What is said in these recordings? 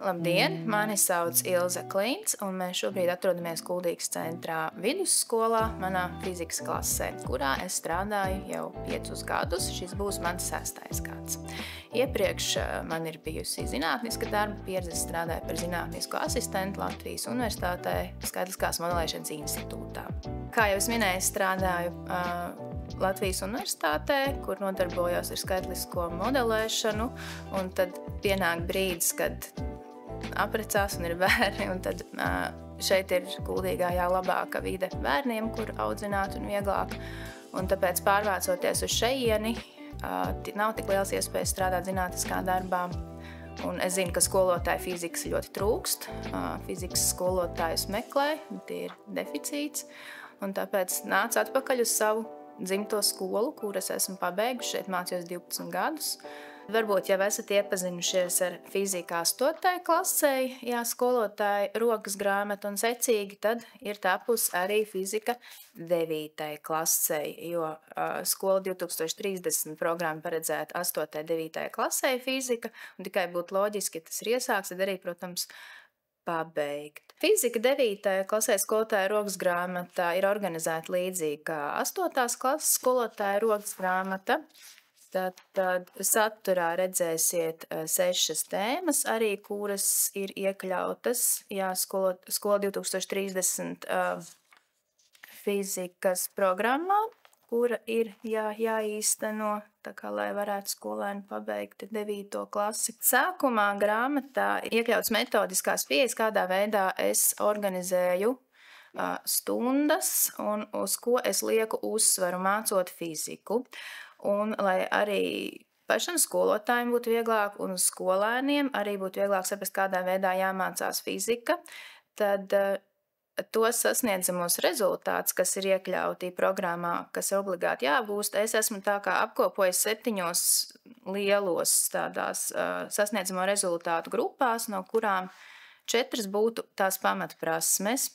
Labdien! Mani sauc Ilze Klints, un mēs šobrīd atrodamies Kuldīgas centrā vidusskolā, manā fizikas klasē, kurā es strādāju jau 5 gadus. Šis būs mans 6. gads. Iepriekš man ir bijusi zinātniska darba pieredze, strādāju par zinātnisku asistentu Latvijas Universitātē Skaitliskās modelēšanas institūtā. Kā jau es minēju, strādāju Latvijas Universitātē, kur nodarbojos ar skaitlisko modelēšanu, un tad pienāk brīdis, kad aprecās un ir bērni, un tad šeit ir Kuldīgā labāka vide bērniem, kur audzināt un vieglāk. Un tāpēc pārvācoties uz šeieni, nav tik liels iespējas strādāt zinātniskā darbā. Un es zinu, ka skolotāju fizikas ļoti trūkst. Fizikas skolotājus meklē, tie ir deficīts. Un tāpēc nācu atpakaļ uz savu dzimto skolu, kuras esmu pabeigusi. Šeit mācījos 12 gadus. Varbūt jau esat iepazinušies ar fiziku 8. klasē, skolotāja rokas grāmata un secīgi, tad ir tapusi arī fizika 9. klasē, jo skola 2030 programma paredzēta 8. un 9. klasē fizika, un tikai būtu loģiski, ja tas ir iesāks, tad arī, protams, pabeigt. Fizika 9. klasē skolotāja rokas grāmatā ir organizēta līdzīgi kā 8. klases skolotāja rokas grāmata. Tad saturā redzēsiet 6 tēmas, arī kuras ir iekļautas skola 2030 fizikas programmā, kura ir jāīsteno, tā kā, lai varētu skolēni pabeigt 9. klasi. Sākumā grāmatā iekļauts metodiskās pieejas, kādā veidā es organizēju stundas un uz ko es lieku uzsvaru mācot fiziku. Un, lai arī pašam skolotājiem būtu vieglāk un skolēniem arī būtu vieglāk saprast, kādā veidā jāmācās fizika, tad tos sasniedzamos rezultātus, kas ir iekļauti programmā, kas ir obligāti jāgūst, es esmu tā kā apkopojis 7 lielos tādās sasniedzamo rezultātu grupās, no kurām 4 būtu tās pamatprasmes,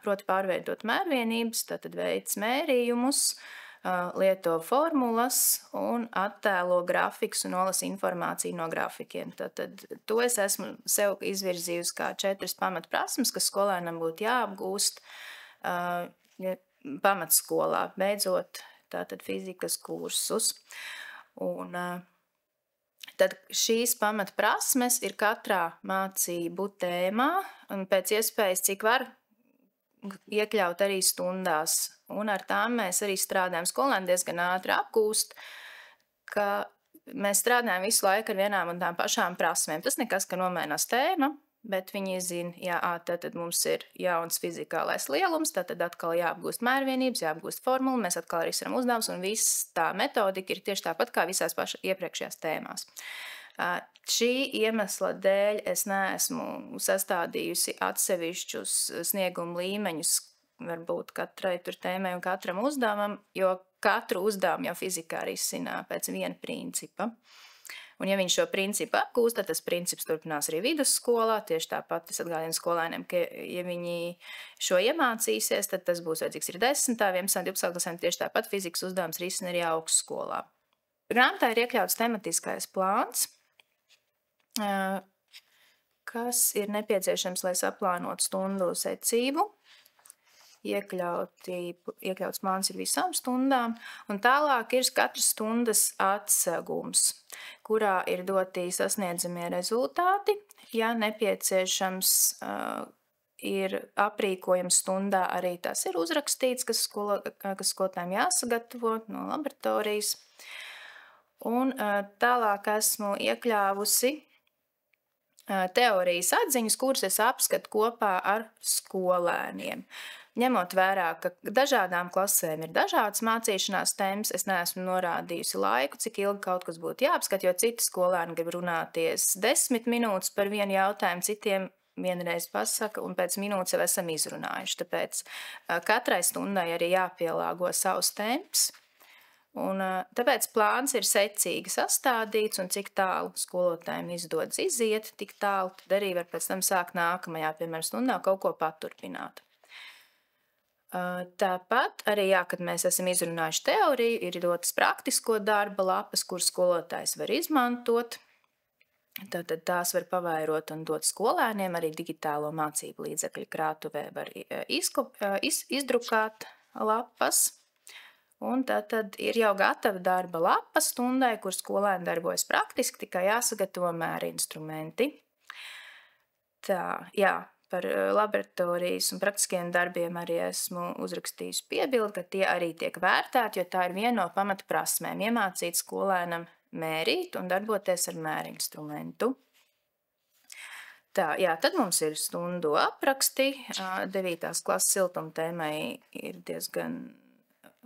proti pārveidot mērvienības, tātad veic mērījumus, lieto formulas un attēlo grafikus un nolasa informāciju no grafikiem. Tad to es esmu sev izvirzījusi kā 4 pamatprasmes, kas skolēnam būtu jāapgūst pamatskolā, beidzot tātad fizikas kursus. Un tad šīs pamatprasmes ir katrā mācību tēmā un pēc iespējas, cik var iekļaut arī stundās. Un ar tām mēs arī strādājam. Skolēni diezgan ātri apgūst, ka mēs strādājam visu laiku ar vienām un tām pašām prasmēm. Tas nekas, ka nomainās tēma, bet viņi zina, tad mums ir jauns fizikālais lielums, tad atkal jāapgūst mērvienības, jāapgūst formulu, mēs atkal risinām uzdevumus, un viss tā metodika ir tieši tāpat kā visās iepriekšējās tēmās. Šī iemesla dēļ es neesmu sastādījusi atsevišķus snieguma līmeņus, varbūt katrai tur tēmai un katram uzdevumam, jo katru uzdevumu jau fizikā risina pēc viena principa. Un ja viņš šo principu apgūst, tad tas princips turpinās arī vidusskolā. Tieši tāpat es atgādinu skolēniem, ka ja viņi šo iemācīsies, tad tas būs vajadzīgs arī 10., 11., 12. klasēm. Tieši tāpat fizikas uzdevums risina arī augstskolā. Grāmatā ir iekļauts tematiskais plāns, kas ir nepieciešams, lai saplānotu stundu secību. Iekļauts plāns ir visām stundām, un tālāk ir katras stundas atsegums, kurā ir doti sasniedzamie rezultāti. Ja nepieciešams ir aprīkojums stundā, arī tas ir uzrakstīts, kas skolotājiem jāsagatavo no laboratorijas. Un tālāk esmu iekļāvusi teorijas atziņas, kuras es apskatu kopā ar skolēniem. Ņemot vērā, ka dažādām klasēm ir dažādas mācīšanās tēmas, es neesmu norādījusi laiku, cik ilgi kaut kas būtu jāapskata, jo citi skolēni grib runāties 10 minūtes par vienu jautājumu, citiem vienreiz pasaka, un pēc minūtes jau esam izrunājuši. Tāpēc katrai stundai arī jāpielāgo savs temps. Un tāpēc plāns ir secīgi sastādīts, un cik tālu skolotājiem izdodas iziet, tik tālu tad arī var pēc tam sākt nākamajā, piemēram, stundā kaut ko paturpināt. Tāpat arī, kad mēs esam izrunājuši teoriju, ir dotas praktisko darba lapas, kur skolotājs var izmantot. Tātad tās var pavairot un dot skolēniem, arī digitālo mācību līdzekļu krātuvē var izdrukāt lapas. Un tad ir jau gatava darba lapa stundai, kur skolēni darbojas praktiski, tikai jāsagatavo mērinstrumenti. Tā, jā, par laboratorijas un praktiskiem darbiem arī esmu uzrakstījusi piebildi, ka tie arī tiek vērtēti, jo tā ir viena no pamatprasmēm – iemācīt skolēnam mērīt un darboties ar mērinstrumentu. Tā, jā, tad mums ir stundu apraksti. 9. klases siltuma tēmai ir diezgan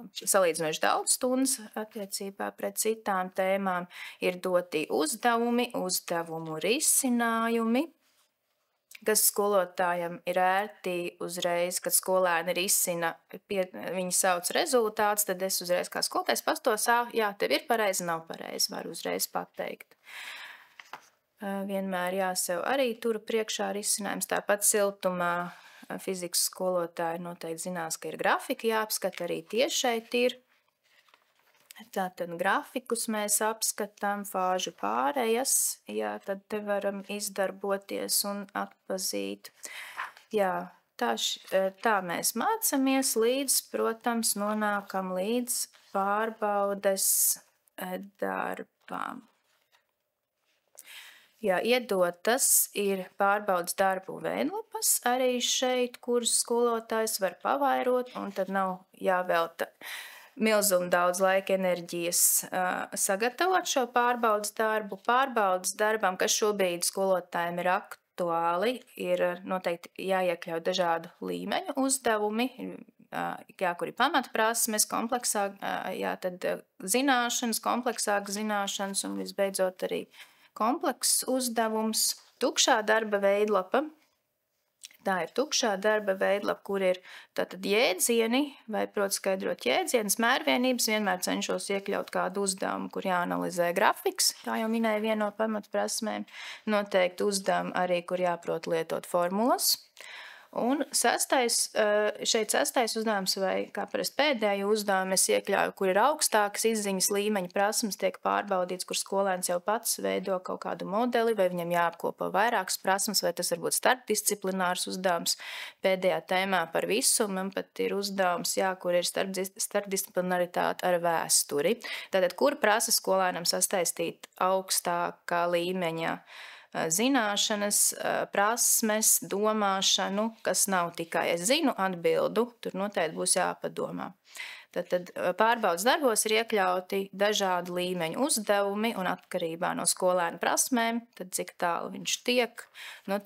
salīdzinoši daudz stundas attiecībā pret citām tēmām. Ir doti uzdevumi, uzdevumu risinājumi, kas skolotājam ir ērti uzreiz, kad skolēni risina, viņi sauc rezultāts, tad es uzreiz kā skolotājs pastos, jā, tev ir pareizi, nav pareizi, var uzreiz pateikt. Vienmēr jāsev arī tura priekšā risinājums. Tāpat siltumā fizikas skolotāji noteikti zinās, ka ir grafika jāapskata, arī tie šeit ir. Tātad grafikus mēs apskatām, fāžu pārējas, jā, tad te varam izdarboties un atpazīt. Jā, tā mēs mācamies līdz, protams, nonākam līdz pārbaudes darbām. Jā, iedotas ir pārbaudas darbu veidlapas arī šeit, kuras skolotājs var pavairot, un tad nav jāvelta milzumu daudz laika enerģijas sagatavot šo pārbaudas darbu. Pārbaudas darbam, kas šobrīd skolotājiem ir aktuāli, ir noteikti jāiekļauj dažādu līmeņu uzdevumi, jā, kuri pamatprasmes, kompleksāk, jā, tad zināšanas, kompleksākas zināšanas un visbeidzot arī komplekss uzdevums. Tukšā darba veidlapa. Tā ir tukšā darba veidlapa, kur ir tātad jēdzieni, vai, protams, skaidrot jēdzienus, mērvienības, vienmēr cenšos iekļaut kādu uzdevumu, kur jāanalizē grafiks, kā jau minēju, viena no pamatprasmēm. Noteikti uzdevumi arī, kur jāprot lietot formulas. Un šeit sestais uzdevums, vai kā parasti pēdējo uzdevumu es iekļauju, kur ir augstākas izziņas līmeņa prasmes, tiek pārbaudīts, kur skolēns jau pats veido kaut kādu modeli, vai viņam jāapkopo vairākas prasmes, vai tas varbūt starpdisciplinārs uzdevums. Pēdējā tēmā par visumu man pat ir uzdevums, jā, kur ir starpdisciplinaritāte ar vēsturi. Tātad, kur prasa skolēnam sastaistīt augstākā līmeņa zināšanas, prasmes, domāšanu, kas nav tikai es zinu atbildu, tur noteikti būs jāpadomā. Tad pārbaudas darbos ir iekļauti dažādi līmeņu uzdevumi un atkarībā no skolēna prasmēm, tad cik tālu viņš tiek.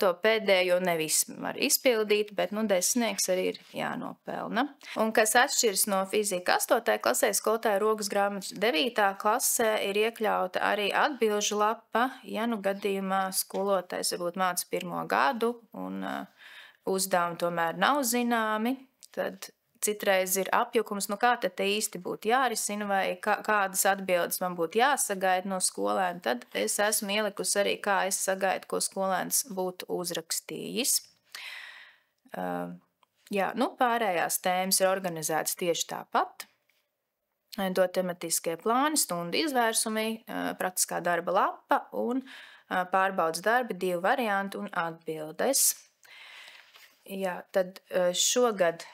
To pēdējo nevis var izpildīt, bet desmitnieks arī ir jānopelna. Un kas atšķiras no fizika 8. klasē, skolotāja rokas grāmatas 9. klasē ir iekļauta arī atbilžu lapa, ja gadījumā skolotājs varbūt māca 1. gadu un uzdevumi tomēr nav zināmi, tad citreiz ir apjukums, kā tad te īsti būtu jārisina vai kādas atbildes man būtu jāsagaida no skolēna, tad es esmu ielikusi arī, kā es sagaidu, ko skolēns būtu uzrakstījis. Jā, pārējās tēmas ir organizētas tieši tāpat. To tematiskie plāni, stundu izvērsumi, praktiskā darba lapa un pārbaudas darbi, 2 varianti un atbildes. Jā, tad šogad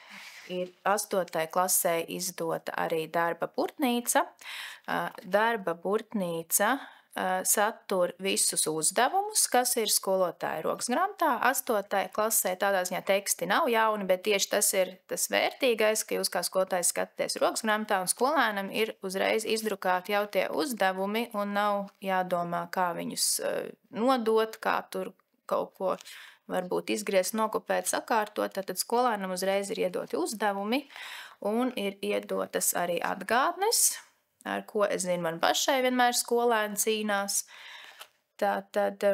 ir 8. klasē izdota arī darba burtnīca. Darba burtnīca satur visus uzdevumus, kas ir skolotāja rokas grāmatā. 8. klasē tādā ziņā teksti nav jauni, bet tieši tas ir tas vērtīgais, ka jūs kā skolotājs skatāties rokas grāmatā un skolēnam ir uzreiz izdrukāti jau tie uzdevumi un nav jādomā, kā viņus nodot, kā tur kaut ko varbūt izgriezt, nokopēt, sakārtot, tad skolēnam uzreiz ir iedoti uzdevumi un ir iedotas arī atgādnes, ar ko, es zinu, man pašai vienmēr skolēni cīnās. Tātad,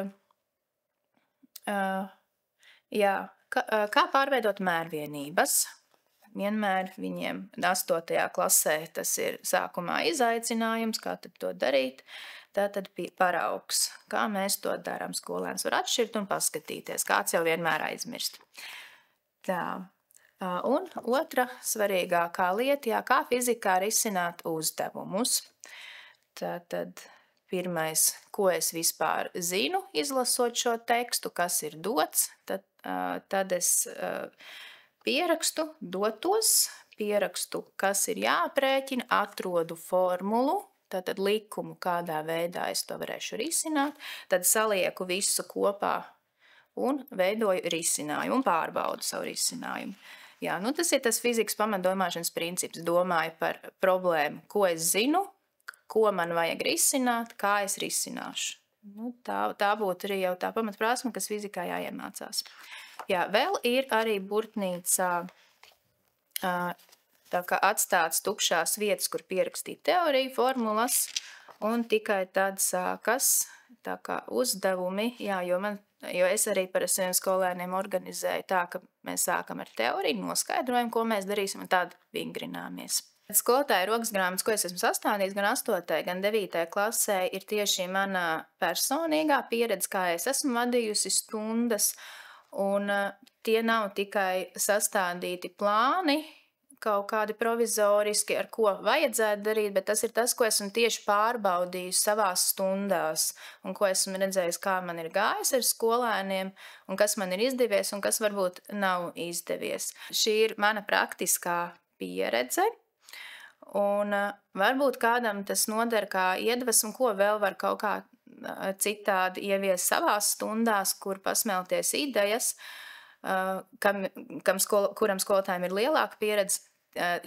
jā, kā pārveidot mērvienības? Vienmēr viņiem 8. klasē tas ir sākumā izaicinājums, kā tad to darīt. Tātad paraugs, kā mēs to darām. Skolēns var atšķirt un paskatīties, kāds jau vienmēr aizmirst. Tā. Un otra svarīgākā lieta, kā fizikā risināt uzdevumus. Tātad pirmais, ko es vispār zinu, izlasot šo tekstu, kas ir dots, tad es pierakstu dotos, pierakstu, kas ir jāaprēķina, atrodu formulu, tātad likumu, kādā veidā es to varēšu risināt, tad salieku visu kopā un veidoju risinājumu un pārbaudu savu risinājumu. Jā, nu tas ir tas fizikas pamatdomāšanas princips. Domāju par problēmu, ko es zinu, ko man vajag risināt, kā es risināšu. Nu, tā būtu arī jau tā pamatprasme, kas fizikā jāiemācās. Jā, vēl ir arī burtnīcā tā kā atstāts tukšās vietas, kur pierakstīt teoriju, formulas, un tikai tad sākas tā kā uzdevumi, jā, jo es arī par saviem skolēniem organizēju tā, ka mēs sākam ar teoriju, noskaidrojam, ko mēs darīsim, un tad vingrināmies. Skolotāja rokas grāmatas, ko es esmu sastādījis gan 8. gan 9. klasē, ir tieši mana personīgā pieredze, kā es esmu vadījusi stundas, un tie nav tikai sastādīti plāni, kaut kādi provizoriski, ar ko vajadzētu darīt, bet tas ir tas, ko esmu tieši pārbaudījusi savās stundās un ko esmu redzējusi, kā man ir gājis ar skolēniem un kas man ir izdevies un kas varbūt nav izdevies. Šī ir mana praktiskā pieredze un varbūt kādam tas noder kā iedvesmu, ko vēl var kaut kā citādi ievies savās stundās, kur pasmelties idejas, kuram skolotājiem ir lielāka pieredze.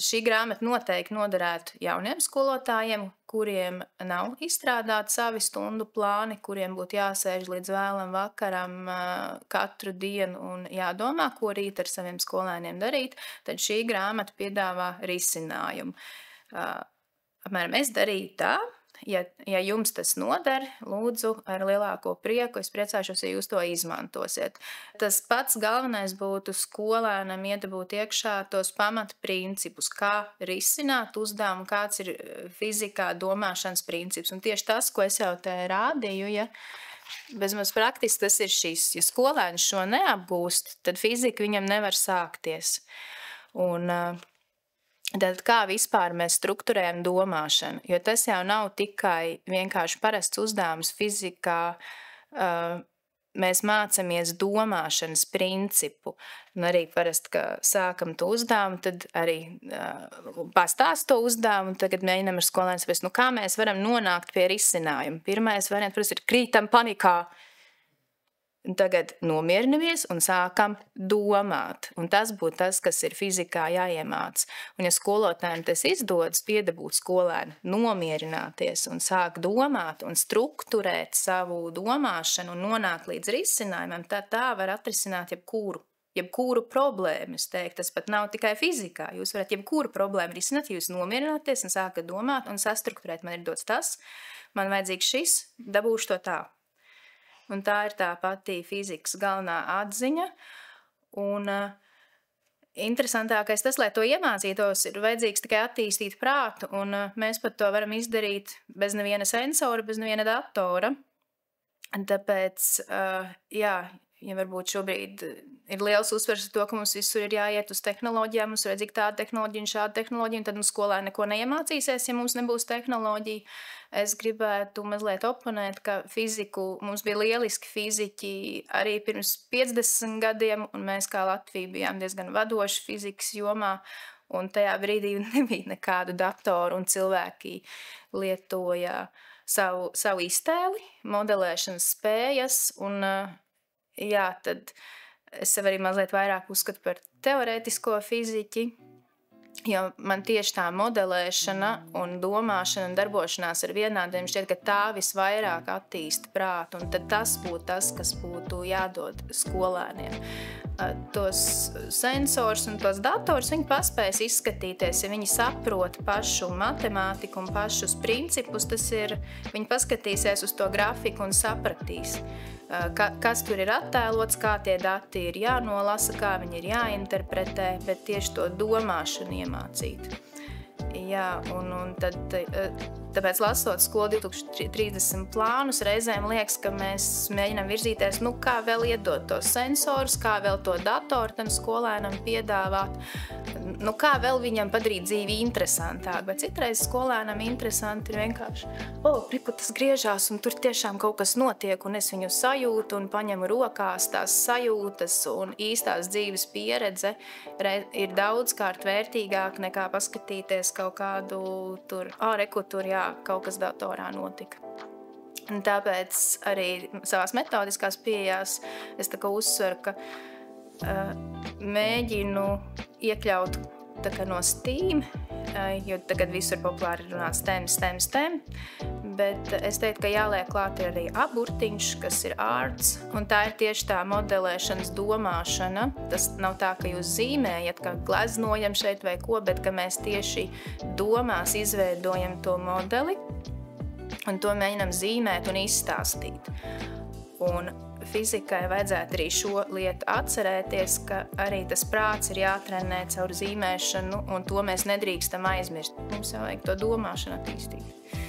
Šī grāmata noteikti noderētu jauniem skolotājiem, kuriem nav izstrādāti savi stundu plāni, kuriem būtu jāsēž līdz vēlam vakaram katru dienu un jādomā, ko rīt ar saviem skolēniem darīt, tad šī grāmata piedāvā risinājumu. Apmēram es darīju tā. Ja jums tas noder, lūdzu, ar lielāko prieku, es priecāšos, ja jūs to izmantosiet. Tas pats galvenais būtu skolēnam iedabūt iekšā tos pamatprincipus, kā risināt uzdevumu, kāds ir fizikā domāšanas princips. Un tieši tas, ko es jau te rādīju, ja bezmaz praktiski tas ir šis. Ja skolēns šo neapgūst, tad fizika viņam nevar sākties. Un tad kā vispār mēs strukturējam domāšanu, jo tas jau nav tikai vienkārši parasts uzdevums fizikā, mēs mācamies domāšanas principu, un arī parasti, ka sākam to uzdevumu, tad arī pastāst to uzdevumu, un tagad mēģinam ar skolēniem saprast, nu kā mēs varam nonākt pie risinājuma. Pirmais variants, protams, ir krītam panikā. Un tagad nomierinamies un sākam domāt. Un tas būtu tas, kas ir fizikā jāiemāc. Un ja skolotājiem tas izdodas piedabūt skolēnu nomierināties un sāk domāt un strukturēt savu domāšanu un nonākt līdz risinājumam, tad tā var atrisināt jebkuru problēmu. Es teiktu, tas pat nav tikai fizikā. Jūs varat jebkuru problēmu risināt, ja jūs nomierināties un sākat domāt un sastrukturēt. Man ir dots tas, man vajadzīgs šis, dabūšu to tā. Un tā ir tā pati fizikas galvenā atziņa. Un interesantākais tas, lai to iemācītos, ir vajadzīgs tikai attīstīt prātu, un mēs pat to varam izdarīt bez neviena sensora, bez neviena datora. Tāpēc, jā, ja varbūt šobrīd ir liels uzsvers uz to, ka mums visur ir jāiet uz tehnoloģijām, mums vajadzīga tāda tehnoloģija un šāda tehnoloģija, un tad mums skolēni neko neiemācīsies, ja mums nebūs tehnoloģija. Es gribētu mazliet oponēt, ka fiziku, mums bija lieliski fiziķi arī pirms 50 gadiem, un mēs kā Latvija bijām diezgan vadoši fizikas jomā, un tajā brīdī nebija nekādu datoru, un cilvēki lietoja savu iztēli, modelēšanas spējas, un jā, tad es sev arī mazliet vairāk uzskatu par teorētisko fiziķi, jo man tieši tā modelēšana un domāšana un darbošanās ar vienādiem šķiet, ka tā visvairāk attīsta prātu, un tad tas būtu tas, kas būtu jādod skolēniem. Tos sensors un tos dators viņi paspēs izskatīties, ja viņi saprot pašu matemātiku un pašus principus, tas ir, viņi paskatīsies uz to grafiku un sapratīs, kas tur ir attēlots, kā tie dati ir jānolasa, kā viņi ir jāinterpretē, bet tieši to domāšanu iemācīt. Jā, un tad Tāpēc, lasot skolu 2030 plānus, reizēm liekas, ka mēs mēģinām virzīties, kā vēl iedot tos sensorus, kā vēl to datoru tam skolēnam piedāvāt, kā vēl viņam padarīt dzīvi interesantāk. Bet citreiz skolēnam interesanti ir vienkārši, priku tas griežās un tur tiešām kaut kas notiek un es viņu sajūtu un paņemu rokās tās sajūtas un īstās dzīves pieredze ir daudzkārt vērtīgāk nekā paskatīties kaut kādu tur, kaut kas datorā notika. Un tāpēc arī savās metodiskās pieejās es uzsveru, ka mēģinu iekļaut no STEAM, jo tagad visur populāri runāt STEM, bet es teiktu, ka jāliek klāt arī burtiņš, kas ir arts, un tā ir tieši tā modelēšanas domāšana. Tas nav tā, ka jūs zīmējat, ka gleznojam šeit vai ko, bet ka mēs tieši domās izveidojam to modeli, un to mēģinam zīmēt un izstāstīt. Un fizikai vajadzētu arī šo lietu atcerēties, ka arī tas prāts ir jātrenē caur zīmēšanu, un to mēs nedrīkstam aizmirst. Mums jau vajag to domāšanu attīstīt.